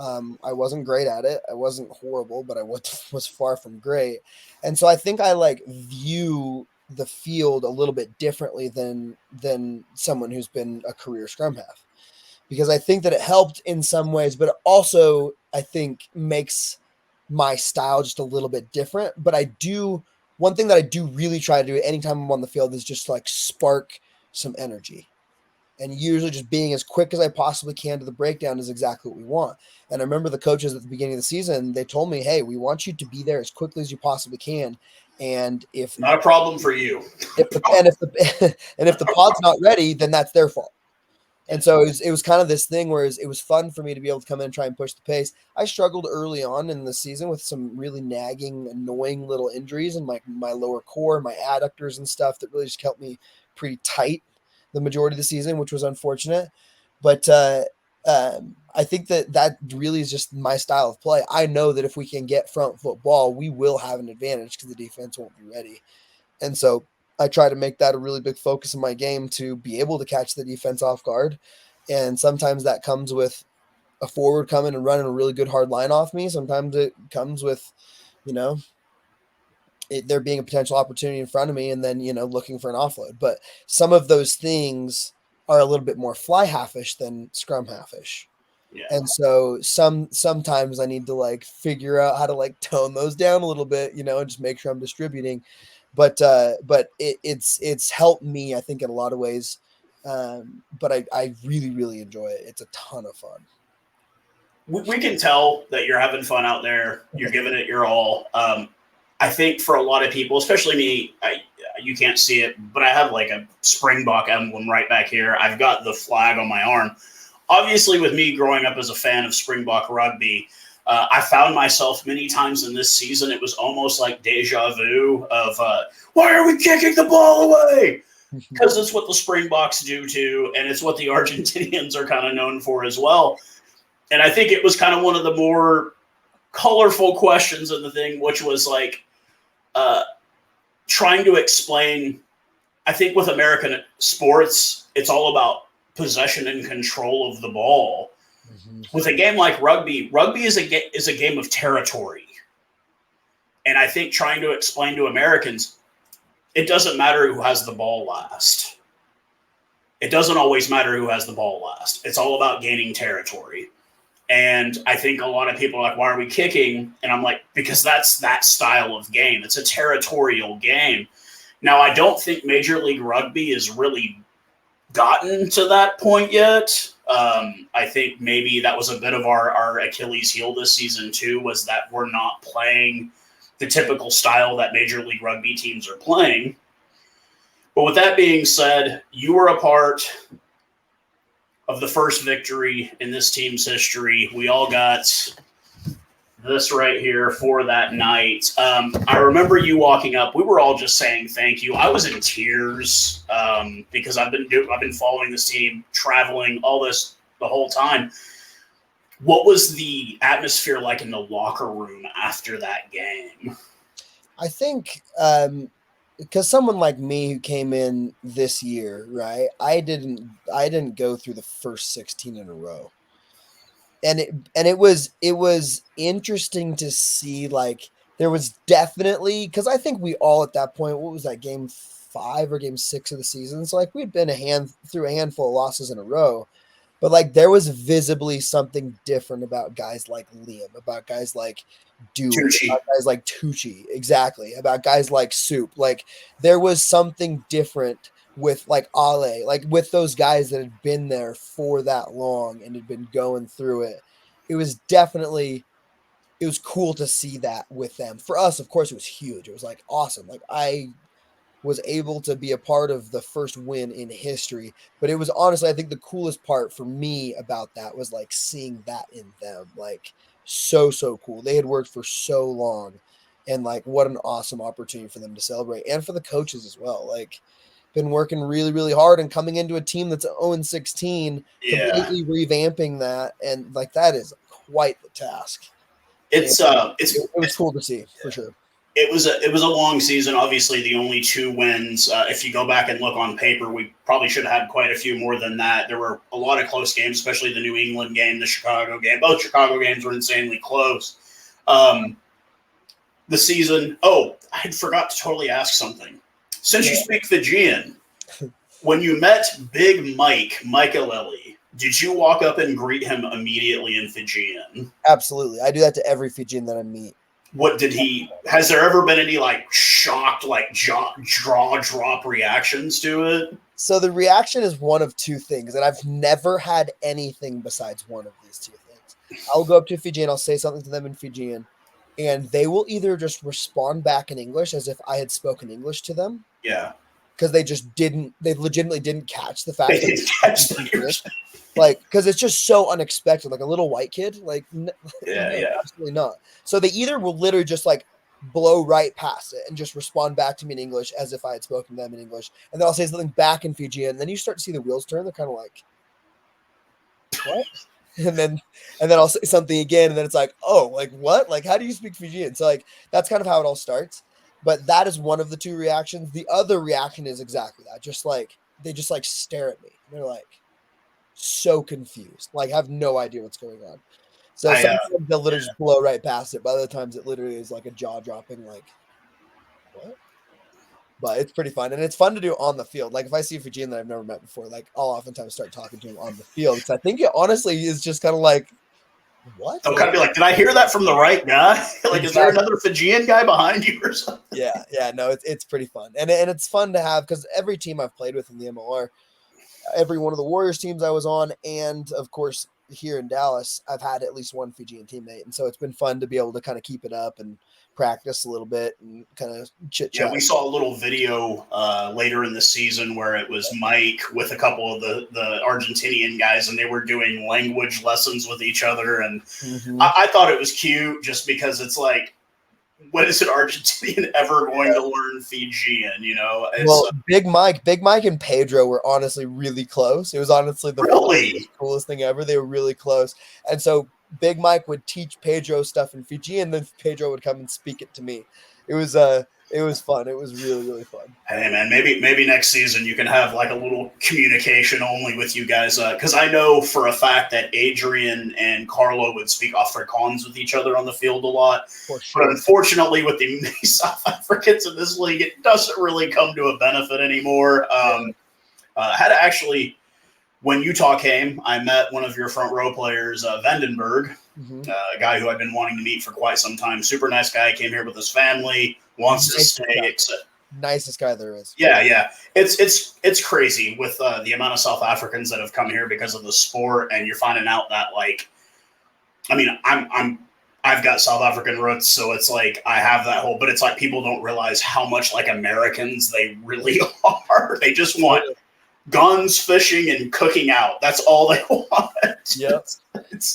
I wasn't great at it. I wasn't horrible, but I was far from great. And so I think I like view the field a little bit differently than someone who's been a career scrum half, because I think that it helped in some ways, but it also I think makes my style just a little bit different. But one thing that I do really try to do anytime I'm on the field is just like spark some energy. And usually just being as quick as I possibly can to the breakdown is exactly what we want. And I remember the coaches at the beginning of the season, they told me, hey, we want you to be there as quickly as you possibly can. And if not a problem for you, if the pod's not ready, then that's their fault. And so it was kind of this thing where it was fun for me to be able to come in and try and push the pace. I struggled early on in the season with some really nagging, annoying little injuries in my lower core, my adductors and stuff that really just kept me pretty tight the majority of the season, which was unfortunate. But I think that really is just my style of play. I know that if we can get front foot ball, we will have an advantage because the defense won't be ready. And so I try to make that a really big focus in my game to be able to catch the defense off guard. And sometimes that comes with a forward coming and running a really good hard line off me. Sometimes it comes with, there being a potential opportunity in front of me and then, looking for an offload. But some of those things are a little bit more fly halfish than scrum halfish. Yeah. And so sometimes I need to like figure out how to like tone those down a little bit, and just make sure I'm distributing. But it's helped me, I think, in a lot of ways. But I really, really enjoy it. It's a ton of fun. We can tell that you're having fun out there. You're giving it your all. I think for a lot of people, especially me, you can't see it, but I have like a Springbok emblem right back here. I've got the flag on my arm. Obviously, with me growing up as a fan of Springbok rugby, I found myself many times in this season, it was almost like deja vu of, why are we kicking the ball away? Because it's what the Springboks do too, and it's what the Argentinians are kind of known for as well. And I think it was kind of one of the more colorful questions in the thing, which was like trying to explain, I think with American sports, it's all about possession and control of the ball. Mm-hmm. With a game like rugby is a game of territory. And I think trying to explain to Americans, it doesn't matter who has the ball last. It doesn't always matter who has the ball last. It's all about gaining territory. And I think a lot of people are like, why are we kicking? And I'm like, because that's that style of game. It's a territorial game. Now, I don't think Major League Rugby has really gotten to that point yet. I think maybe that was a bit of our Achilles heel this season too, was that we're not playing the typical style that Major League Rugby teams are playing. But with that being said, you were a part of the first victory in this team's history. We all got this right here for that night. I remember you walking up. We were all just saying thank you. I was in tears because I've been following this team, traveling, all this the whole time. What was the atmosphere like in the locker room after that game? I think because someone like me who came in this year, right? I didn't go through the first 16 in a row. And it was interesting to see, like, there was definitely, because I think we all at that point, what was that, game 5 or game 6 of the season? So like we'd been through a handful of losses in a row, but like there was visibly something different about guys like Liam, about guys like Dewey, about guys like Tucci, exactly, about guys like Soup. Like there was something different with like Ale, like with those guys that had been there for that long and had been going through it. It was definitely it was cool to see that with them. For us, of course, it was huge. It was like awesome. Like I was able to be a part of the first win in history. But it was honestly, I think the coolest part for me about that was like seeing that in them. Like so cool. They had worked for so long, and like what an awesome opportunity for them to celebrate, and for the coaches as well. Like been working really hard and coming into a team that's 0-16, Yeah. completely revamping that, and like that is quite the task. And it was It's cool to see for sure. it was a long season. Obviously, the only 2 wins. If you go back and look on paper, we probably should have had quite a few more than that. There were a lot of close games, especially the New England game, the Chicago game. Both Chicago games were insanely close. The season. Oh, I had forgot to totally ask something. Since you speak Fijian, when you met Big Mike Michaelelli, did you walk up and greet him immediately in Fijian? Absolutely. I do that to every Fijian that I meet. What did he? Has there ever been any like shocked, like jaw drop reactions to it? So the reaction is one of two things, and I've never had anything besides one of these two things. I'll go up to Fijian, I'll say something to them in Fijian, and they will either just respond back in English as if I had spoken English to them, Yeah, because they legitimately didn't catch the fact they that didn't catch the. like, because it's just so unexpected, like a little white kid, like no, Yeah. absolutely not. So they either will literally just like blow right past it and just respond back to me in English as if I had spoken to them in English, and then I'll say something back in Fijian, and then you start to see the wheels turn. They're kind of like, what? And then I'll say something again, and then it's like, oh, like what? Like how do you speak Fijian? So like that's kind of how it all starts. But that is one of the two reactions. The other reaction is exactly that. Just like they just like stare at me. They're like so confused, like have no idea what's going on. So I sometimes they'll literally just blow right past it. By other times it literally is like a jaw dropping, like what? But it's pretty fun, and it's fun to do on the field. Like if I see a Fijian that I've never met before, like I'll oftentimes start talking to him on the field because I think it honestly is just kind of like what? I'll kind of be like, did I hear that from the right guy? Like, is there Exactly. another Fijian guy behind you or something? Yeah, no, it's pretty fun, and it's fun to have because every team I've played with in the MLR, every one of the Warriors teams I was on, and of course here in Dallas, I've had at least one Fijian teammate, and so it's been fun to be able to kind of keep it up and practice a little bit and kind of chit Yeah, chat. we saw a little video later in the season where it was Mike with a couple of the Argentinian guys, and they were doing language lessons with each other. And I thought it was cute just because it's like, when is an Argentinian ever going to learn Fijian? You know, Well, Big Mike and Pedro were honestly really close. It was honestly the coolest thing ever. They were really close, and so Big Mike would teach Pedro stuff in Fiji, and then Pedro would come and speak it to me. It was fun. It was really fun. Hey man, maybe next season you can have like a little communication only with you guys, because I know for a fact that Adrian and Carlo would speak Afrikaans with each other on the field a lot. For sure. But unfortunately, with the many South Africans in this league, it doesn't really come to a benefit anymore. Had to actually, when Utah came, I met one of your front row players, Vandenberg, a guy who I've been wanting to meet for quite some time. Super nice guy, came here with his family, wants to stay. Nicest guy there is. Yeah. It's crazy with the amount of South Africans that have come here because of the sport, and you're finding out that like, I mean, I've got South African roots, so it's like I have that whole, but it's like people don't realize how much like Americans they really are. They just want guns, fishing, and cooking out. That's all they want. Yep.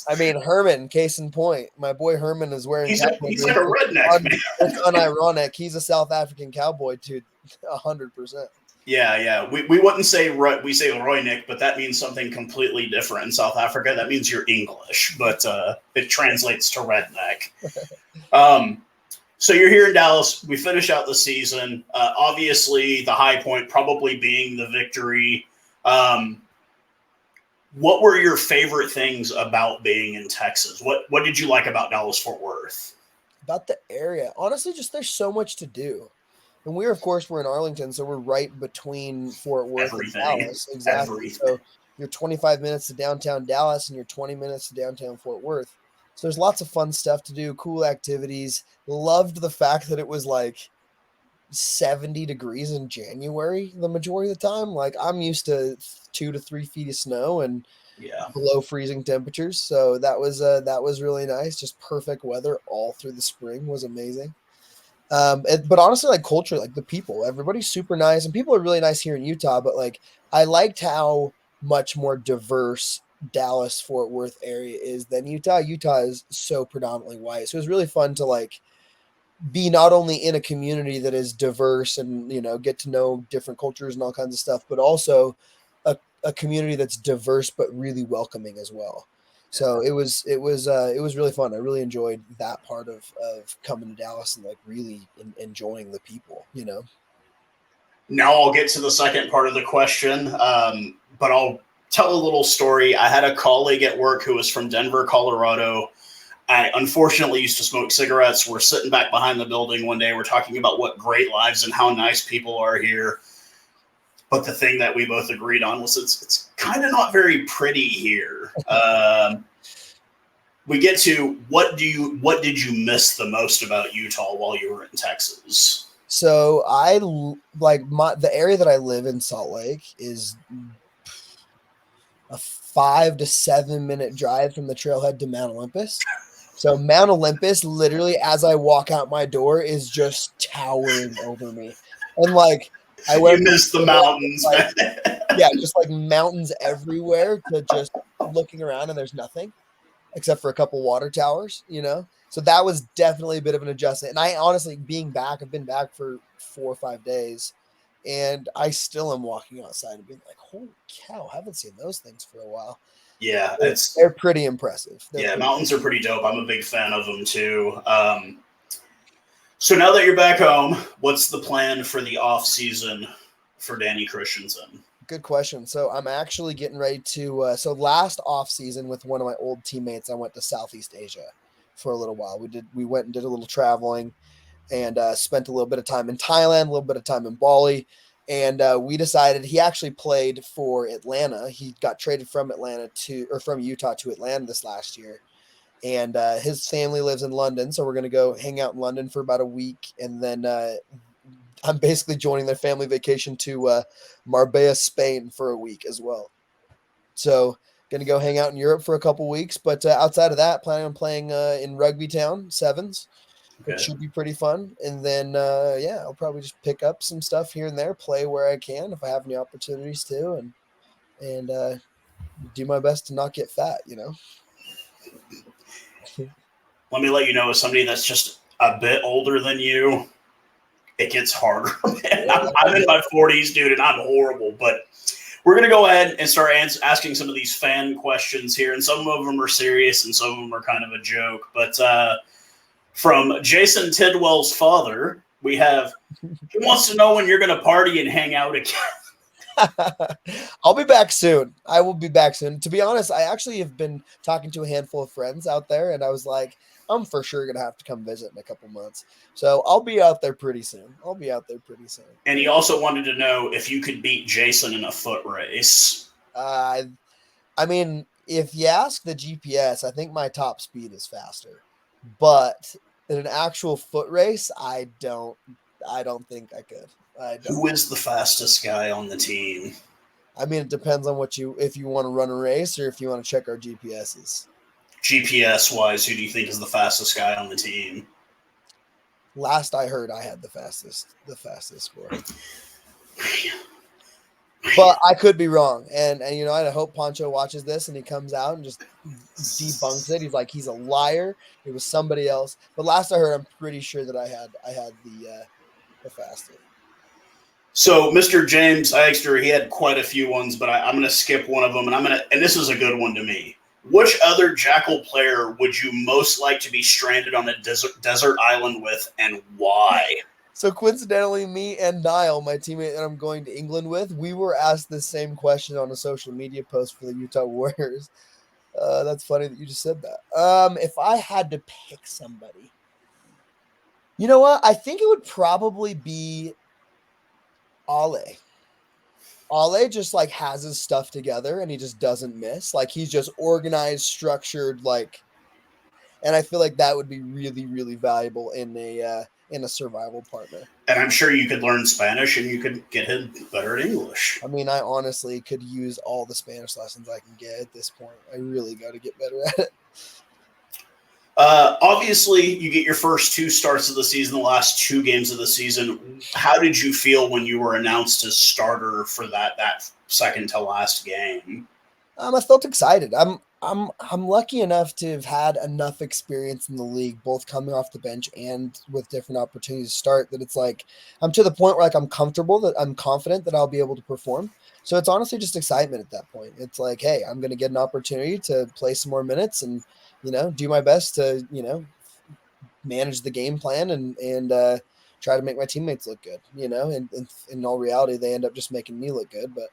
I mean, Herman, case in point, my boy Herman is wearing. He's like a redneck, man. It's unironic. He's a South African cowboy, dude. 100%. Yeah. We wouldn't say we say Roynik, but that means something completely different in South Africa. That means you're English, but it translates to redneck. So you're here in Dallas. We finish out the season. Obviously, the high point probably being the victory. What were your favorite things about being in Texas? What did you like about Dallas-Fort Worth? About the area, honestly, just there's so much to do. And we're in Arlington, so we're right between Fort Worth and Dallas. Exactly. So you're 25 minutes to downtown Dallas, and you're 20 minutes to downtown Fort Worth. So there's lots of fun stuff to do, cool activities. Loved the fact that it was like 70 degrees in January the majority of the time. Like I'm used to 2 to 3 feet of snow, and Yeah. below freezing temperatures. So that was really nice. Just perfect weather all through the spring was amazing. But honestly, like culture, like the people, everybody's super nice, and people are really nice here in Utah. But like, I liked how much more diverse Dallas Fort Worth area is than Utah. Utah is so predominantly white, so it was really fun to like be not only in a community that is diverse and get to know different cultures and all kinds of stuff, but also a community that's diverse but really welcoming as well. So it was really fun. I really enjoyed that part of coming to Dallas and like really enjoying the people. Now I'll get to the second part of the question, but I'll tell a little story. I had a colleague at work who was from Denver, Colorado. I unfortunately used to smoke cigarettes. We're sitting back behind the building one day. We're talking about what great lives and how nice people are here. But the thing that we both agreed on was it's kind of not very pretty here. We get to what did you miss the most about Utah while you were in Texas? So the area that I live in, Salt Lake, is a 5 to 7 minute drive from the trailhead to Mount Olympus. So Mount Olympus, literally, as I walk out my door, is just towering over me, and like I You went missed the mountains, like, man. yeah, just like mountains everywhere to just looking around and there's nothing except for a couple water towers. So that was definitely a bit of an adjustment. And I honestly, I've been back for 4 or 5 days, and I still am walking outside and being like, holy cow, I haven't seen those things for a while. Yeah, They're pretty impressive. Mountains are pretty dope. I'm a big fan of them too. So now that you're back home, what's the plan for the off season for Danny Christensen? Good question. So I'm actually getting ready to. So last off season with one of my old teammates, I went to Southeast Asia for a little while. We went and did a little traveling, and spent a little bit of time in Thailand, a little bit of time in Bali, and we decided he actually played for Atlanta. He got traded from from Utah to Atlanta this last year, and his family lives in London, so we're gonna go hang out in London for about a week, and then I'm basically joining their family vacation to Marbella, Spain for a week as well. So gonna go hang out in Europe for a couple weeks, but outside of that, planning on playing in Rugby Town Sevens, which should be pretty fun. And then I'll probably just pick up some stuff here and there, play where I can if I have any opportunities to, and do my best to not get fat. Let me let you know, as somebody that's just a bit older than you, it gets harder. I'm in my 40s, dude, and I'm horrible. But we're going to go ahead and start asking some of these fan questions here. And some of them are serious and some of them are kind of a joke. But from Jason Tidwell's father, he wants to know when you're going to party and hang out again. I'll be back soon. I will be back soon. To be honest, I actually have been talking to a handful of friends out there, and I was like, I'm for sure going to have to come visit in a couple months. So I'll be out there pretty soon. And he also wanted to know if you could beat Jason in a foot race. I mean, if you ask the GPS, I think my top speed is faster. But in an actual foot race, I don't think I could. Who is the fastest guy on the team? I mean, it depends on if you want to run a race or if you want to check our GPSs. GPS-wise, who do you think is the fastest guy on the team? Last I heard, I had the fastest score. But I could be wrong. And I hope Pancho watches this and he comes out and just debunks it. He's like, he's a liar. It was somebody else. But last I heard, I'm pretty sure that I had the fastest. So Mr. James Eichster, he had quite a few ones, but I'm going to skip one of them. And this is a good one to me. Which other Jackal player would you most like to be stranded on a desert island with, and why? So coincidentally, me and Niall, my teammate that I'm going to England with, we were asked the same question on a social media post for the Utah Warriors. That's funny that you just said that. If I had to pick somebody, you know what? I think it would probably be Ale. Ale just like has his stuff together and he just doesn't miss. Like he's just organized, structured, like, And I feel like that would be really, really valuable in a survival partner. And I'm sure you could learn Spanish and you could get him better at English. I mean, I honestly could use all the Spanish lessons I can get at this point. I really got to get better at it. Obviously, you get your first 2 starts of the season, the last 2 games of the season. How did you feel when you were announced as starter for that second to last game? I felt excited. I'm lucky enough to have had enough experience in the league, both coming off the bench and with different opportunities to start, that it's like I'm to the point where like I'm comfortable, that I'm confident that I'll be able to perform. So it's honestly just excitement at that point. It's like, hey, I'm going to get an opportunity to play some more minutes and, do my best to, manage the game plan and try to make my teammates look good, and in all reality, they end up just making me look good. But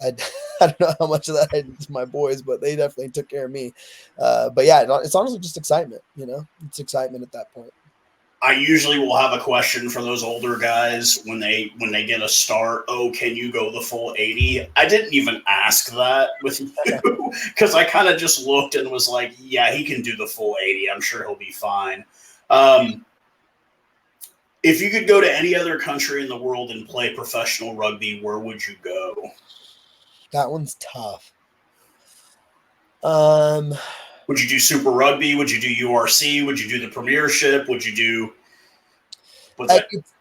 I don't know how much of that I did to my boys, but they definitely took care of me. But yeah, it's honestly just excitement, it's excitement at that point. I usually will have a question for those older guys when they get a start. Oh, can you go the full 80? I didn't even ask that with you because I kind of just looked and was like, yeah, he can do the full 80. I'm sure he'll be fine. If you could go to any other country in the world and play professional rugby, where would you go? That one's tough. Would you do Super Rugby? Would you do URC? Would you do the Premiership? Would you do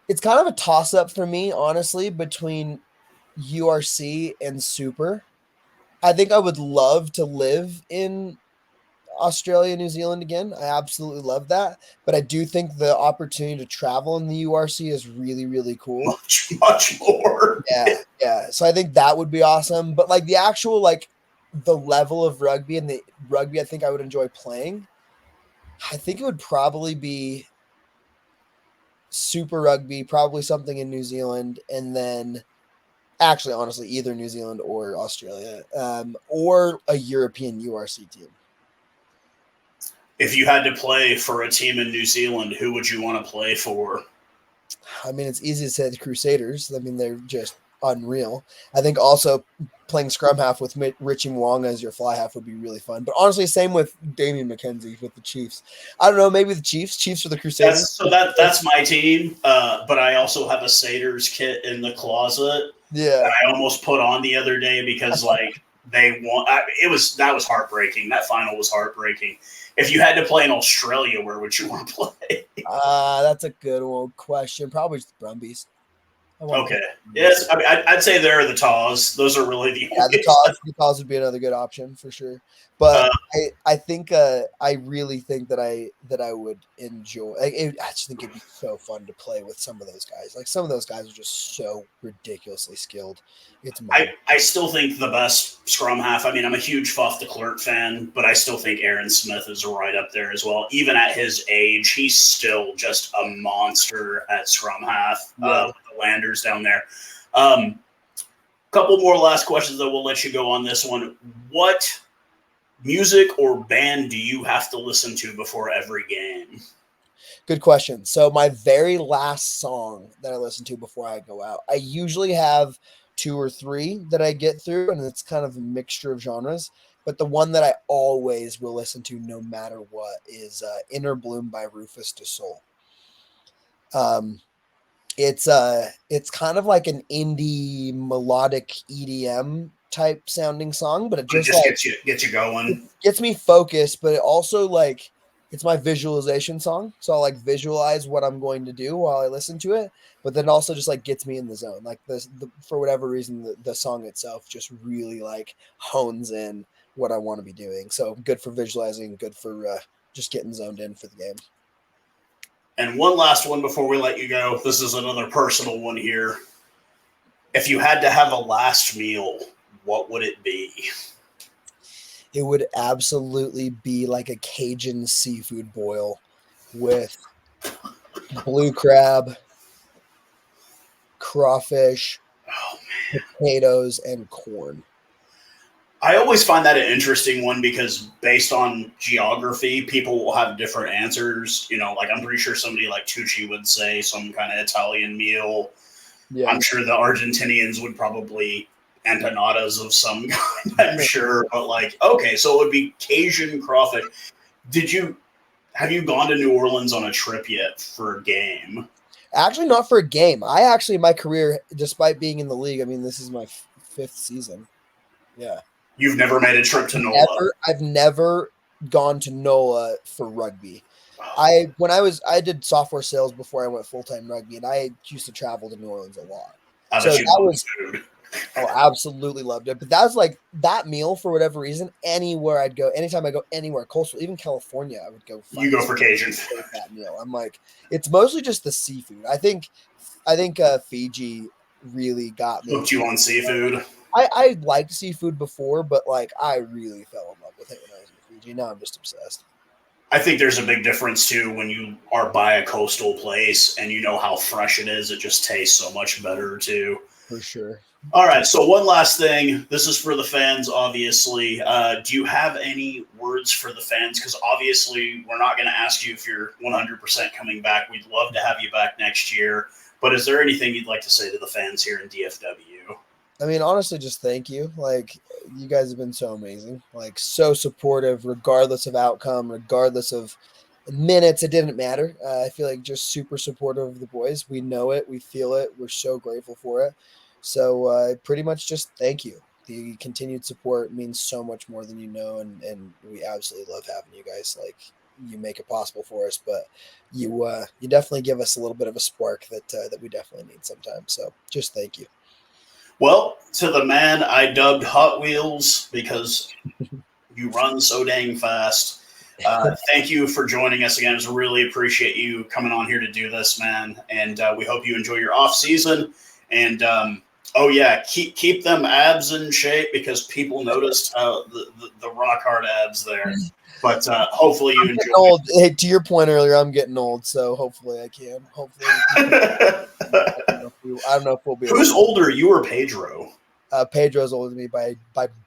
it's kind of a toss-up for me, honestly, between URC and Super. I think I would love to live in Australia, New Zealand again. I absolutely love that. But I do think the opportunity to travel in the URC is really, really cool. Much, much more. Yeah. So I think that would be awesome. But like the actual, like the level of rugby and the rugby I think I would enjoy playing, I think it would probably be Super Rugby, probably something in New Zealand, and then actually, honestly, either New Zealand or Australia, or a European URC team. If you had to play for a team in New Zealand, who would you want to play for? I mean, it's easy to say the Crusaders. I mean, they're just unreal. I think also playing scrum half with Richie Mwanga as your fly half would be really fun. But honestly, same with Damian McKenzie with the Chiefs. I don't know, maybe the Chiefs or the Crusaders. That's my team. But I also have a Satyrs kit in the closet. Yeah, that I almost put on the other day because like they won. That was heartbreaking. That final was heartbreaking. If you had to play in Australia, where would you want to play? That's a good old question. Probably just the Brumbies. Okay. Yes, I mean, I'd say they're the Taws. Those are really the only. The Taws would be another good option for sure. But I think I really think that I would enjoy. I just think it'd be so fun to play with some of those guys. Like some of those guys are just so ridiculously skilled. I still think the best scrum half. I mean, I'm a huge Faf de Klerk fan, but I still think Aaron Smith is right up there as well. Even at his age, he's still just a monster at scrum half. Yeah. With the Landers down there. Couple more last questions that we'll let you go on this one. What music or band do you have to listen to before every game? Good question. So my very last song that I listen to before I go out, I usually have 2 or 3 that I get through, and it's kind of a mixture of genres. But the one that I always will listen to no matter what is Inner Bloom by Rufus Du Sol. It's kind of like an indie melodic EDM type sounding song, but it just like, gets you going. Gets me focused, but it also like it's my visualization song. So I'll like visualize what I'm going to do while I listen to it, but then also just like gets me in the zone. Like for whatever reason, the song itself just really like hones in what I want to be doing. So good for visualizing, good for just getting zoned in for the game. And one last one before we let you go. This is another personal one here. If you had to have a last meal, what would it be? It would absolutely be like a Cajun seafood boil with blue crab, crawfish, potatoes, and corn. I always find that an interesting one because based on geography, people will have different answers. You know, like I'm pretty sure somebody like Tucci would say some kind of Italian meal. Yeah. I'm sure the Argentinians would probably empanadas of some kind, I'm sure. But like, okay, so it would be Cajun crawfish. Did you have you gone to New Orleans on a trip yet for a game? Actually, not for a game. My career, despite being in the league, I mean, this is my fifth season. Yeah. You've never made a trip to NOLA? I've never gone to NOLA for rugby. I did software sales before I went full-time rugby, and I used to travel to New Orleans a lot. I bet you love food. Oh, absolutely loved it. But that was like that meal for whatever reason. Anywhere I'd go, anytime I go anywhere coastal, even California, I would go. You go for Cajun. That meal. I'm like, it's mostly just the seafood. I think Fiji really got me. Hooked you on seafood. I liked seafood before, but like I really fell in love with it when I was in Fiji. Now I'm just obsessed. I think there's a big difference too when you are by a coastal place and you know how fresh it is. It just tastes so much better too. For sure. All right. So one last thing. This is for the fans, obviously. Do you have any words for the fans? Because obviously we're not going to ask you if you're 100% coming back. We'd love to have you back next year. But is there anything you'd like to say to the fans here in DFW? I mean, honestly, just thank you. Like, you guys have been so amazing. Like, so supportive, regardless of outcome, regardless of minutes. It didn't matter. I feel like just super supportive of the boys. We know it. We feel it. We're so grateful for it. So pretty much just thank you. The continued support means so much more than you know, and we absolutely love having you guys. Like, you make it possible for us, but you definitely give us a little bit of a spark that we definitely need sometimes. So just thank you. Well, to the man I dubbed Hot Wheels because you run so dang fast. Thank you for joining us again. I really appreciate you coming on here to do this, man. And we hope you enjoy your off season. And keep them abs in shape because people noticed the rock hard abs there. But hopefully you enjoy. Old. Hey, to your point earlier, I'm getting old, so hopefully I can. Hopefully, I don't know if we'll be. Who's older, you or Pedro? Pedro's older than me by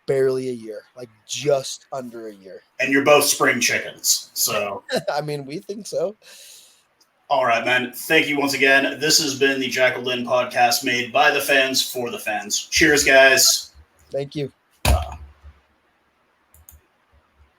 barely a year, like just under a year. And you're both spring chickens, so. I mean, we think so. All right, man. Thank you once again. This has been the Jakl Den podcast made by the fans for the fans. Cheers, guys. Thank you.